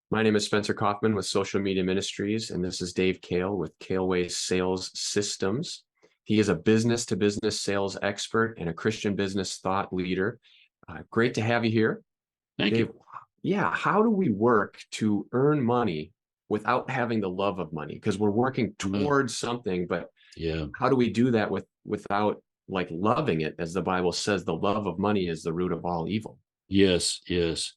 My name is Spencer Coffman with Social Media Ministries, and this is Dave Kahle with Kahle Sales Systems. He is a business-to-business sales expert and a Christian business thought leader. Great to have you here. Thank Dave, you. yeah, how do we work to earn money without having the love of money? Because we're working Uh, towards something, but yeah. how do we do that without like loving it? As the Bible says, the love of money is the root of all evil. Yes. Yes.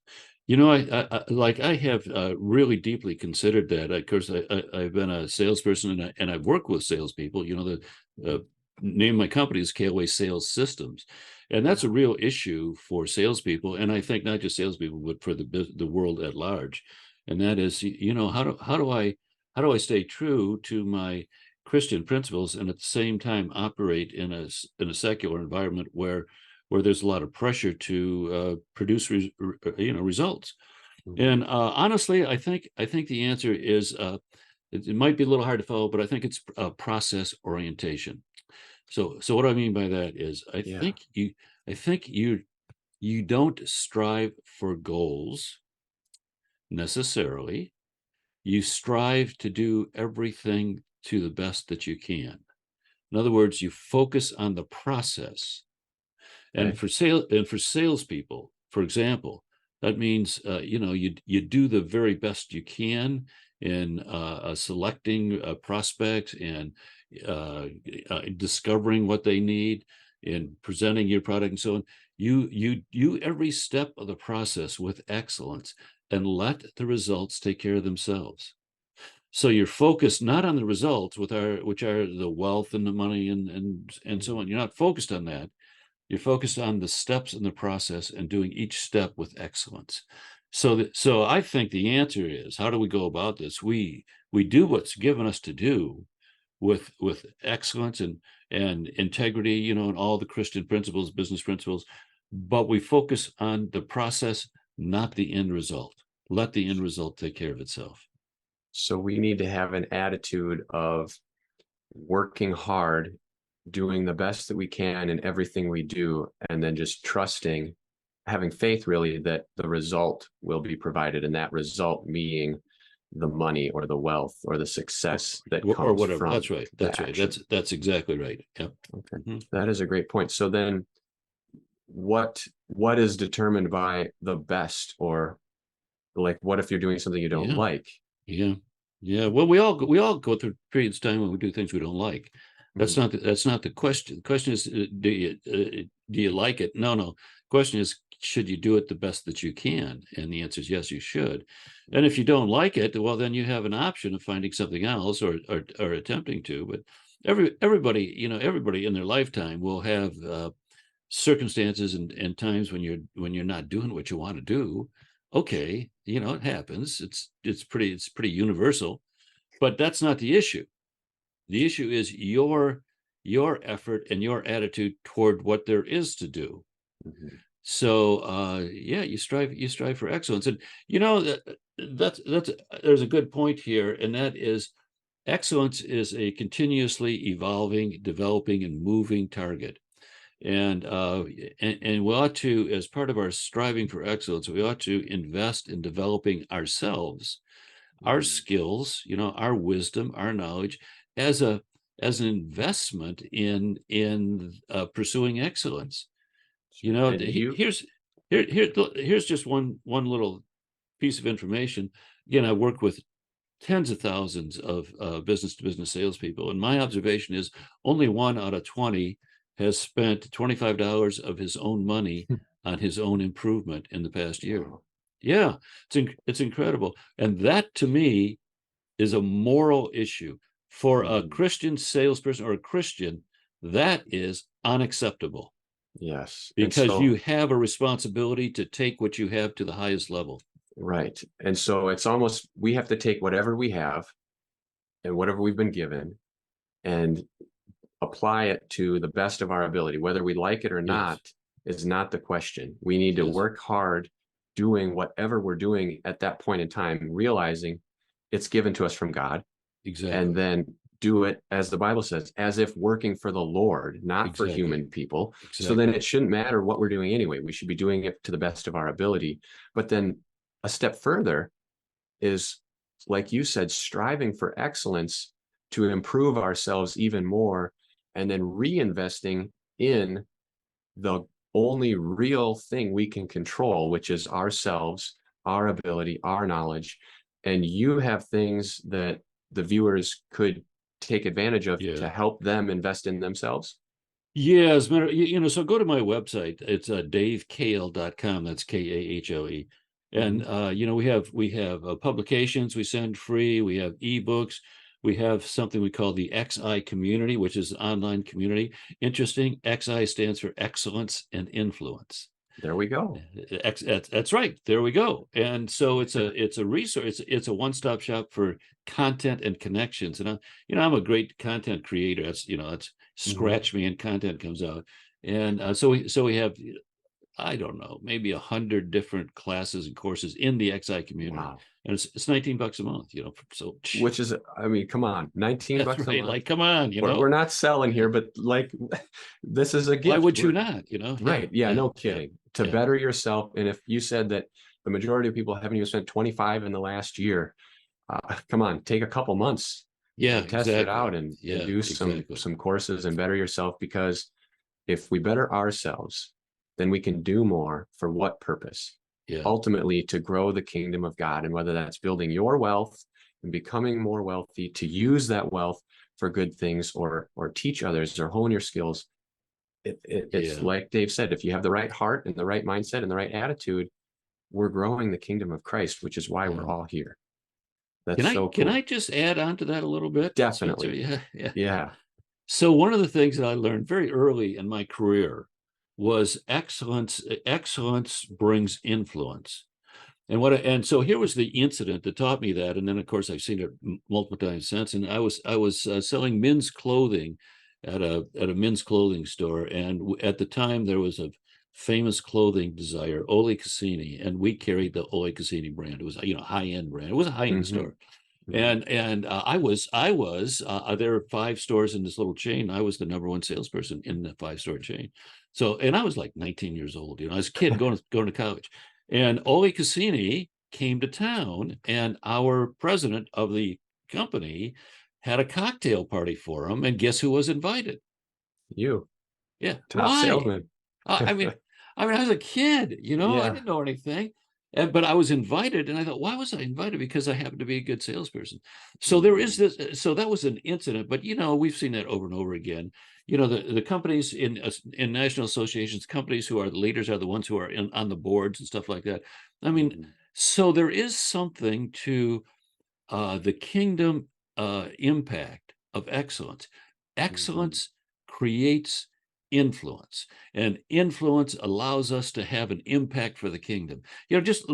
I have really deeply considered that. Of course, I've been a salesperson and I've worked with salespeople. The name of my company is Kahle Sales Systems, and that's a real issue for salespeople. And I think not just salespeople, but for the world at large. And that is, how do I stay true to my Christian principles and at the same time operate in a secular environment where there's a lot of pressure to produce results. And honestly, I think the answer is it might be a little hard to follow, but I think it's process orientation. So what I mean by that is Yeah. I think you don't strive for goals necessarily. You strive to do everything to the best that you can. In other words, you focus on the process. And Okay. for salespeople, for example, that means you do the very best you can in selecting prospects and discovering what they need and presenting your product and so on. You every step of the process with excellence and let the results take care of themselves. So you're focused not on the results, which are the wealth and the money and so on. You're not focused on that. You're focused on the steps in the process and doing each step with excellence. So I think the answer is, how do we go about this? We do what's given us to do with excellence and integrity, and all the Christian principles, business principles, but we focus on the process, not the end result. Let the end result take care of itself. So we need to have an attitude of working hard, doing the best that we can in everything we do, and then just trusting, having faith really that the result will be provided, and that result being the money or the wealth or the success that Or comes whatever. from That's right. the That's right. action. That's exactly right. Yep. Okay. Mhm. That is a great point. So then what is determined by the best, or like what if you're doing something you don't Yeah. like? Yeah. Yeah. Well, we all go through periods of time when we do things we don't like. Mhm. That's not the question. The question is, do you like it? No, no. The question is, should you do it the best that you can? And the answer is yes, you should. And if you don't like it, well, then you have an option of finding something else or attempting to. But everybody in their lifetime will have circumstances and times when you're not doing what you want to do. Okay, it happens. It's pretty universal, but that's not the issue. The issue is your effort and your attitude toward what there is to do. Mhm. So yeah, you strive for excellence. And that's there's a good point here, and that is excellence is a continuously evolving, developing, and moving target. And we ought to, as part of our striving for excellence, we ought to invest in developing ourselves, our Mhm. skills, our wisdom, our knowledge, as an investment in pursuing excellence. And you, Here's just one little piece of information. Again, I work with tens of thousands of business-to-business salespeople, and my observation is only 1 out of 20 has spent $25 of his own money on his own improvement in the past year. wow. Yeah, it's incredible, and that to me is a moral issue for a Mhm. Christian salesperson or a Christian. That is unacceptable Yes. And because so, you have a responsibility to take what you have to the highest level. right. And so it's almost, we have to take whatever we have and whatever we've been given and apply it to the best of our ability. Whether we like it or Yes, not is not the question. We need to yes, work hard doing whatever we're doing at that point in time, realizing it's given to us from God, and exactly, then do it as the Bible says, as if working for the Lord, not for exactly, human people. So then exactly. it shouldn't matter what we're doing anyway. We should be doing it to the best of our ability. But then a step further, is, like you said, striving for excellence to improve ourselves even more, and then reinvesting in the only real thing we can control, which is ourselves, our ability, our knowledge. And you have things that the viewers could take advantage of Yeah. to help them invest in themselves. Yeah, as a matter, so go to my website. It's davekahle.com. That's Kahle. And we have publications we send free. We have ebooks. We have something we call the XI community, which is an online community. Interesting. XI stands for excellence and influence. There we go. That's right. There we go. And so it's a resource. It's a one-stop shop for content and connections. And I'm a great content creator. That's scratch me and content comes out. And so we have, I don't know, maybe 100 different classes and courses in the XI community. Wow. And it's $19 a month, so Which is, I mean, come on, 19 that's bucks a right. month. Like, come on, We're not selling here, but like, this is a gift. Why would you not? Right. Yeah, no kidding. To yeah. better yourself. And if you said that the majority of people haven't even spent 25 in the last year, come on, take a couple months. Yeah, test it out and do some courses and better yourself, because if we better ourselves, then we can do more. For what purpose? Yeah. Ultimately, to grow the kingdom of God. And whether that's building your wealth and becoming more wealthy, to use that wealth for good things, or teach others, or hone your skills. It's like Dave said, if you have the right heart and the right mindset and the right attitude, we're growing the kingdom of Christ, which is why we're all here. That's so cool. Can I just add on to that a little bit? Definitely. Yeah. So one of the things that I learned very early in my career was excellence. Excellence brings influence. And so here was the incident that taught me that. And then, of course, I've seen it multiple times since. And I was selling men's clothing at a men's clothing store. And at the time, there was a famous clothing designer, Ole Cassini, and we carried the Ole Cassini brand. It was high-end brand. It was a high-end store. And I was there were 5 stores in this little chain. I was the #1 salesperson in the 5-store chain. So, and I was like 19 years old, I was a kid going to college. And Ole Cassini came to town, and our president of the company had a cocktail party for him. And guess who was invited? You. Yeah. Top salesman. I mean, I was a kid, I didn't know anything. But I was invited, and I thought, why was I invited? Because I happened to be a good salesperson. So there is this. So that was an incident. But we've seen that over and over again. The companies in national associations, companies who are the leaders are the ones who are on the boards and stuff like that. I mean, so there is something to the kingdom impact of excellence. Excellence creates influence, and influence allows us to have an impact for the kingdom. Just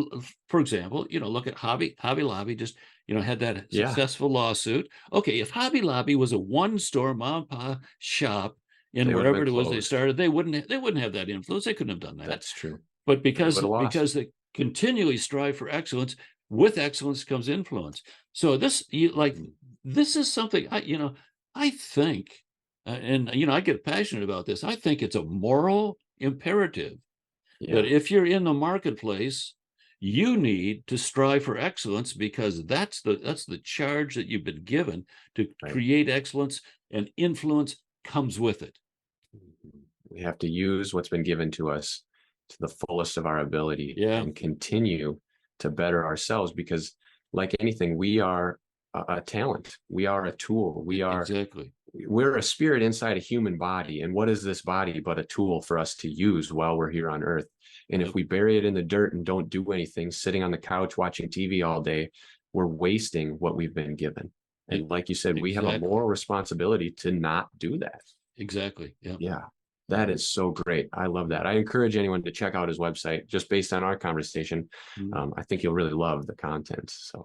for example, look at Hobby Lobby. Just had that successful lawsuit. Okay, if Hobby Lobby was a one-store mom and pop shop in wherever it was they started, they wouldn't have that influence. They couldn't have done that. That's true. But because they continually strive for excellence, with excellence comes influence. So this is something I think. And I get passionate about this. I think it's a moral imperative that if you're in the marketplace, you need to strive for excellence, because that's the charge that you've been given to create excellence, and influence comes with it. We have to use what's been given to us to the fullest of our ability and continue to better ourselves, because like anything, we are a talent. We are a tool. We're a spirit inside a human body. And what is this body but a tool for us to use while we're here on earth? And if we bury it in the dirt and don't do anything, sitting on the couch watching TV all day, we're wasting what we've been given. And like you said, we have a moral responsibility to not do that. Exactly. Yeah. That is so great. I love that. I encourage anyone to check out his website just based on our conversation. I think you'll really love the content. So